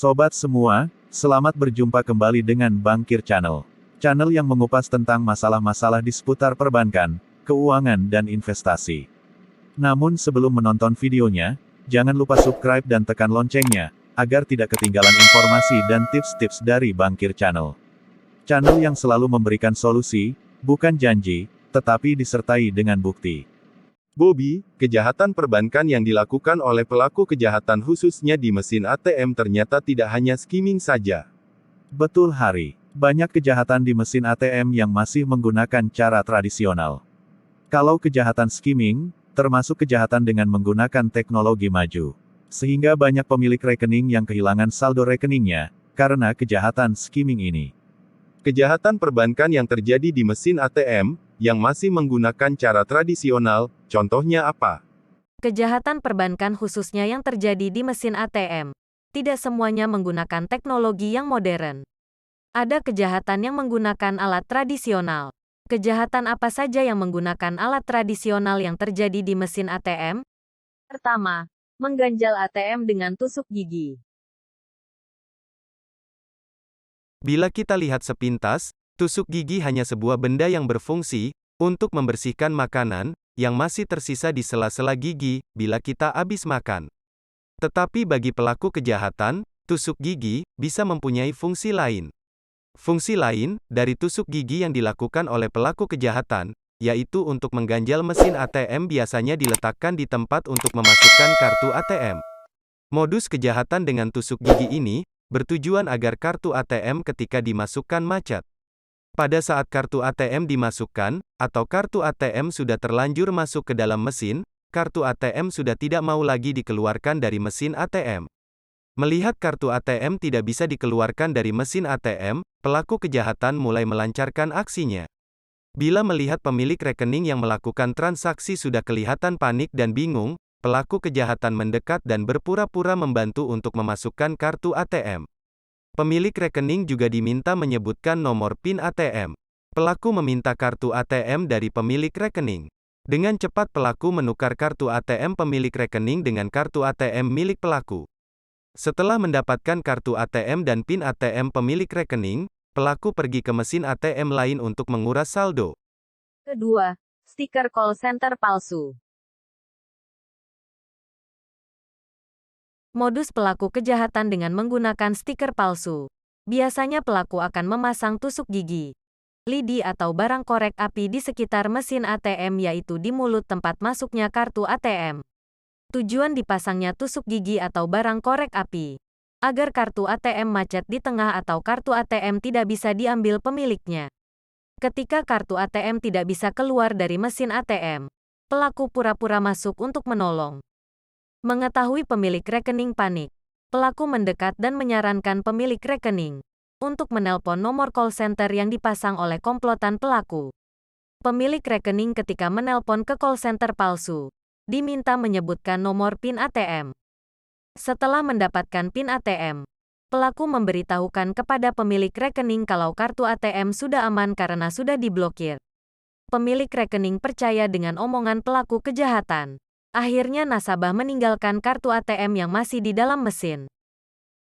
Sobat semua, selamat berjumpa kembali dengan Bankir Channel. Channel yang mengupas tentang masalah-masalah di seputar perbankan, keuangan dan investasi. Namun sebelum menonton videonya, jangan lupa subscribe dan tekan loncengnya, agar tidak ketinggalan informasi dan tips-tips dari Bankir Channel. Channel yang selalu memberikan solusi, bukan janji, tetapi disertai dengan bukti. Bobby, kejahatan perbankan yang dilakukan oleh pelaku kejahatan khususnya di mesin ATM ternyata tidak hanya skimming saja. Betul Hari, banyak kejahatan di mesin ATM yang masih menggunakan cara tradisional. Kalau kejahatan skimming, termasuk kejahatan dengan menggunakan teknologi maju. Sehingga banyak pemilik rekening yang kehilangan saldo rekeningnya, karena kejahatan skimming ini. Kejahatan perbankan yang terjadi di mesin ATM, yang masih menggunakan cara tradisional, contohnya apa? Kejahatan perbankan khususnya yang terjadi di mesin ATM. Tidak semuanya menggunakan teknologi yang modern. Ada kejahatan yang menggunakan alat tradisional. Kejahatan apa saja yang menggunakan alat tradisional yang terjadi di mesin ATM? Pertama, mengganjal ATM dengan tusuk gigi. Bila kita lihat sepintas, tusuk gigi hanya sebuah benda yang berfungsi untuk membersihkan makanan yang masih tersisa di sela-sela gigi bila kita habis makan. Tetapi bagi pelaku kejahatan, tusuk gigi bisa mempunyai fungsi lain. Fungsi lain dari tusuk gigi yang dilakukan oleh pelaku kejahatan, yaitu untuk mengganjal mesin ATM biasanya diletakkan di tempat untuk memasukkan kartu ATM. Modus kejahatan dengan tusuk gigi ini bertujuan agar kartu ATM ketika dimasukkan macet. Pada saat kartu ATM dimasukkan, atau kartu ATM sudah terlanjur masuk ke dalam mesin, kartu ATM sudah tidak mau lagi dikeluarkan dari mesin ATM. Melihat kartu ATM tidak bisa dikeluarkan dari mesin ATM, pelaku kejahatan mulai melancarkan aksinya. Bila melihat pemilik rekening yang melakukan transaksi sudah kelihatan panik dan bingung, pelaku kejahatan mendekat dan berpura-pura membantu untuk memasukkan kartu ATM. Pemilik rekening juga diminta menyebutkan nomor PIN ATM. Pelaku meminta kartu ATM dari pemilik rekening. Dengan cepat pelaku menukar kartu ATM pemilik rekening dengan kartu ATM milik pelaku. Setelah mendapatkan kartu ATM dan PIN ATM pemilik rekening, pelaku pergi ke mesin ATM lain untuk menguras saldo. Kedua, stiker call center palsu. Modus pelaku kejahatan dengan menggunakan stiker palsu. Biasanya pelaku akan memasang tusuk gigi, lidi atau barang korek api di sekitar mesin ATM yaitu di mulut tempat masuknya kartu ATM. Tujuan dipasangnya tusuk gigi atau barang korek api, agar kartu ATM macet di tengah atau kartu ATM tidak bisa diambil pemiliknya. Ketika kartu ATM tidak bisa keluar dari mesin ATM, pelaku pura-pura masuk untuk menolong. Mengetahui pemilik rekening panik, pelaku mendekat dan menyarankan pemilik rekening untuk menelpon nomor call center yang dipasang oleh komplotan pelaku. Pemilik rekening ketika menelpon ke call center palsu, diminta menyebutkan nomor PIN ATM. Setelah mendapatkan PIN ATM, pelaku memberitahukan kepada pemilik rekening kalau kartu ATM sudah aman karena sudah diblokir. Pemilik rekening percaya dengan omongan pelaku kejahatan. Akhirnya nasabah meninggalkan kartu ATM yang masih di dalam mesin.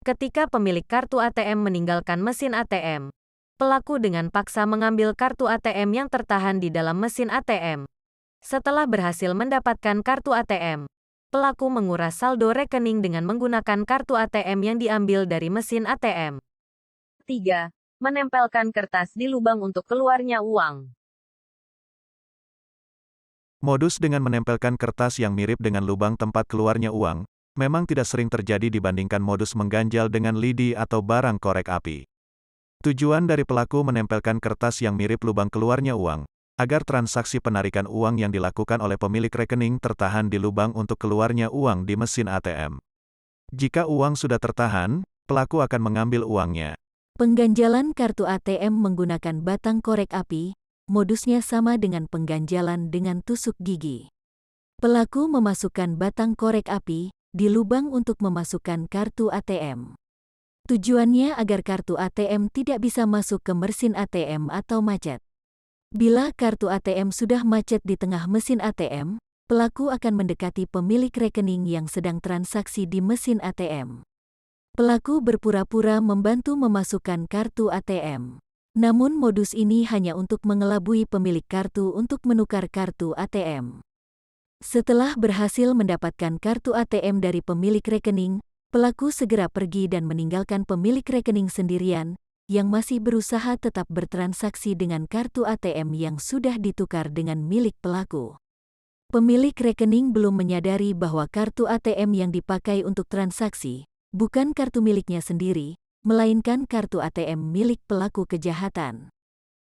Ketika pemilik kartu ATM meninggalkan mesin ATM, pelaku dengan paksa mengambil kartu ATM yang tertahan di dalam mesin ATM. Setelah berhasil mendapatkan kartu ATM, pelaku menguras saldo rekening dengan menggunakan kartu ATM yang diambil dari mesin ATM. 3. Menempelkan kertas di lubang untuk keluarnya uang. Modus dengan menempelkan kertas yang mirip dengan lubang tempat keluarnya uang, memang tidak sering terjadi dibandingkan modus mengganjal dengan lidi atau barang korek api. Tujuan dari pelaku menempelkan kertas yang mirip lubang keluarnya uang, agar transaksi penarikan uang yang dilakukan oleh pemilik rekening tertahan di lubang untuk keluarnya uang di mesin ATM. Jika uang sudah tertahan, pelaku akan mengambil uangnya. Pengganjalan kartu ATM menggunakan batang korek api, modusnya sama dengan pengganjalan dengan tusuk gigi. Pelaku memasukkan batang korek api di lubang untuk memasukkan kartu ATM. Tujuannya agar kartu ATM tidak bisa masuk ke mesin ATM atau macet. Bila kartu ATM sudah macet di tengah mesin ATM, pelaku akan mendekati pemilik rekening yang sedang transaksi di mesin ATM. Pelaku berpura-pura membantu memasukkan kartu ATM. Namun modus ini hanya untuk mengelabui pemilik kartu untuk menukar kartu ATM. Setelah berhasil mendapatkan kartu ATM dari pemilik rekening, pelaku segera pergi dan meninggalkan pemilik rekening sendirian, yang masih berusaha tetap bertransaksi dengan kartu ATM yang sudah ditukar dengan milik pelaku. Pemilik rekening belum menyadari bahwa kartu ATM yang dipakai untuk transaksi bukan kartu miliknya sendiri, melainkan kartu ATM milik pelaku kejahatan.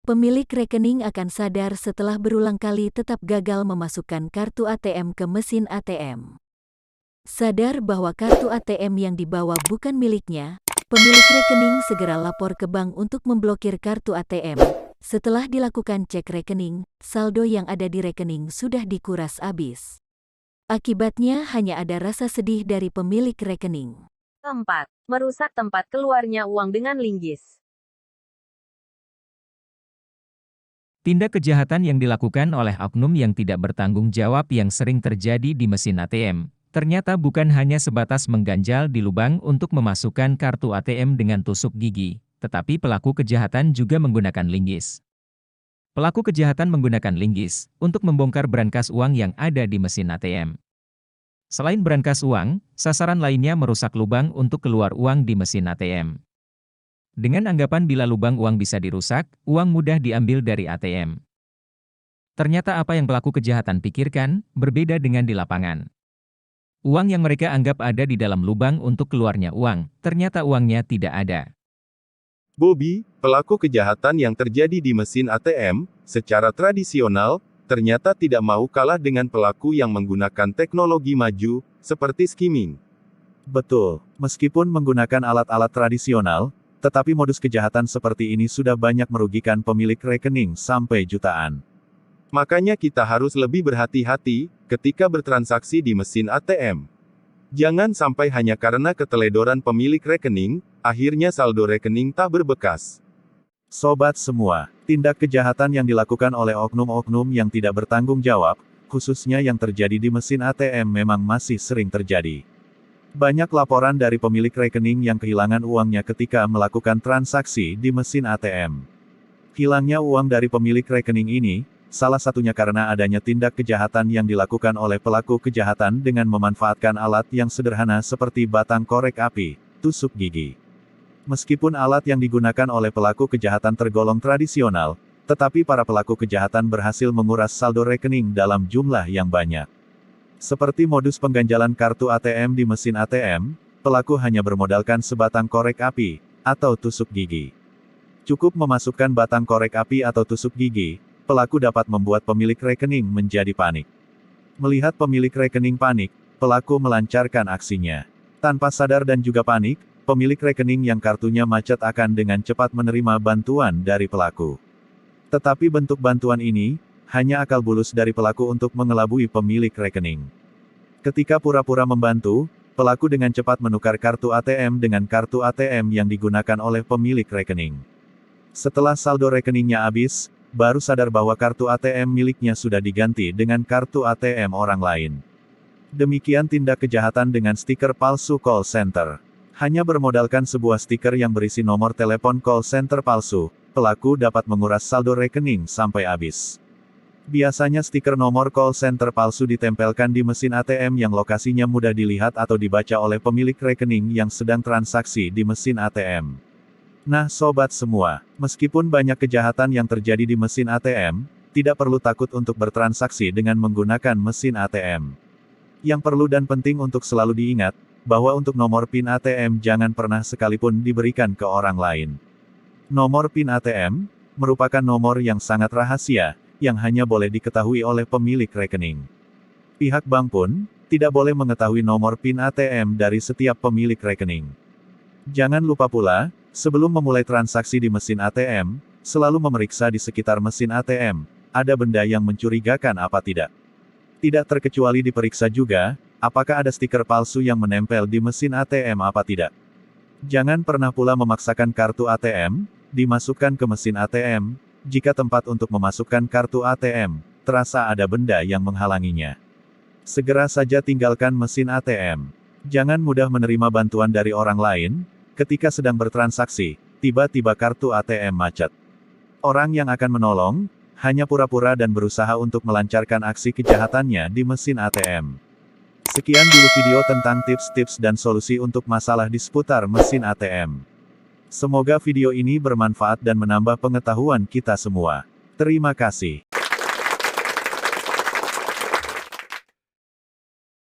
Pemilik rekening akan sadar setelah berulang kali tetap gagal memasukkan kartu ATM ke mesin ATM. Sadar bahwa kartu ATM yang dibawa bukan miliknya, pemilik rekening segera lapor ke bank untuk memblokir kartu ATM. Setelah dilakukan cek rekening, saldo yang ada di rekening sudah dikuras habis. Akibatnya hanya ada rasa sedih dari pemilik rekening. 4. Merusak tempat keluarnya uang dengan linggis. Tindak kejahatan yang dilakukan oleh oknum yang tidak bertanggung jawab yang sering terjadi di mesin ATM, ternyata bukan hanya sebatas mengganjal di lubang untuk memasukkan kartu ATM dengan tusuk gigi, tetapi pelaku kejahatan juga menggunakan linggis. Pelaku kejahatan menggunakan linggis untuk membongkar brankas uang yang ada di mesin ATM. Selain brankas uang, sasaran lainnya merusak lubang untuk keluar uang di mesin ATM. Dengan anggapan bila lubang uang bisa dirusak, uang mudah diambil dari ATM. Ternyata apa yang pelaku kejahatan pikirkan, berbeda dengan di lapangan. Uang yang mereka anggap ada di dalam lubang untuk keluarnya uang, ternyata uangnya tidak ada. Bobby, pelaku kejahatan yang terjadi di mesin ATM, secara tradisional, ternyata tidak mau kalah dengan pelaku yang menggunakan teknologi maju, seperti skimming. Betul, meskipun menggunakan alat-alat tradisional, tetapi modus kejahatan seperti ini sudah banyak merugikan pemilik rekening sampai jutaan. Makanya kita harus lebih berhati-hati ketika bertransaksi di mesin ATM. Jangan sampai hanya karena keteledoran pemilik rekening, akhirnya saldo rekening tak berbekas. Sobat semua, tindak kejahatan yang dilakukan oleh oknum-oknum yang tidak bertanggung jawab, khususnya yang terjadi di mesin ATM memang masih sering terjadi. Banyak laporan dari pemilik rekening yang kehilangan uangnya ketika melakukan transaksi di mesin ATM. Hilangnya uang dari pemilik rekening ini, salah satunya karena adanya tindak kejahatan yang dilakukan oleh pelaku kejahatan dengan memanfaatkan alat yang sederhana seperti batang korek api, tusuk gigi. Meskipun alat yang digunakan oleh pelaku kejahatan tergolong tradisional, tetapi para pelaku kejahatan berhasil menguras saldo rekening dalam jumlah yang banyak. Seperti modus pengganjalan kartu ATM di mesin ATM, pelaku hanya bermodalkan sebatang korek api, atau tusuk gigi. Cukup memasukkan batang korek api atau tusuk gigi, pelaku dapat membuat pemilik rekening menjadi panik. Melihat pemilik rekening panik, pelaku melancarkan aksinya. Tanpa sadar dan juga panik, pemilik rekening yang kartunya macet akan dengan cepat menerima bantuan dari pelaku. Tetapi bentuk bantuan ini, hanya akal bulus dari pelaku untuk mengelabui pemilik rekening. Ketika pura-pura membantu, pelaku dengan cepat menukar kartu ATM dengan kartu ATM yang digunakan oleh pemilik rekening. Setelah saldo rekeningnya habis, baru sadar bahwa kartu ATM miliknya sudah diganti dengan kartu ATM orang lain. Demikian tindak kejahatan dengan stiker palsu call center. Hanya bermodalkan sebuah stiker yang berisi nomor telepon call center palsu, pelaku dapat menguras saldo rekening sampai habis. Biasanya stiker nomor call center palsu ditempelkan di mesin ATM yang lokasinya mudah dilihat atau dibaca oleh pemilik rekening yang sedang transaksi di mesin ATM. Nah sobat semua, meskipun banyak kejahatan yang terjadi di mesin ATM, tidak perlu takut untuk bertransaksi dengan menggunakan mesin ATM. Yang perlu dan penting untuk selalu diingat, bahwa untuk nomor PIN ATM jangan pernah sekalipun diberikan ke orang lain. Nomor PIN ATM merupakan nomor yang sangat rahasia, yang hanya boleh diketahui oleh pemilik rekening. Pihak bank pun tidak boleh mengetahui nomor PIN ATM dari setiap pemilik rekening. Jangan lupa pula, sebelum memulai transaksi di mesin ATM, selalu memeriksa di sekitar mesin ATM, ada benda yang mencurigakan apa tidak. Tidak terkecuali diperiksa juga, apakah ada stiker palsu yang menempel di mesin ATM apa tidak. Jangan pernah pula memaksakan kartu ATM, dimasukkan ke mesin ATM, jika tempat untuk memasukkan kartu ATM, terasa ada benda yang menghalanginya. Segera saja tinggalkan mesin ATM. Jangan mudah menerima bantuan dari orang lain, ketika sedang bertransaksi, tiba-tiba kartu ATM macet. Orang yang akan menolong, hanya pura-pura dan berusaha untuk melancarkan aksi kejahatannya di mesin ATM. Sekian dulu video tentang tips-tips dan solusi untuk masalah di seputar mesin ATM. Semoga video ini bermanfaat dan menambah pengetahuan kita semua. Terima kasih.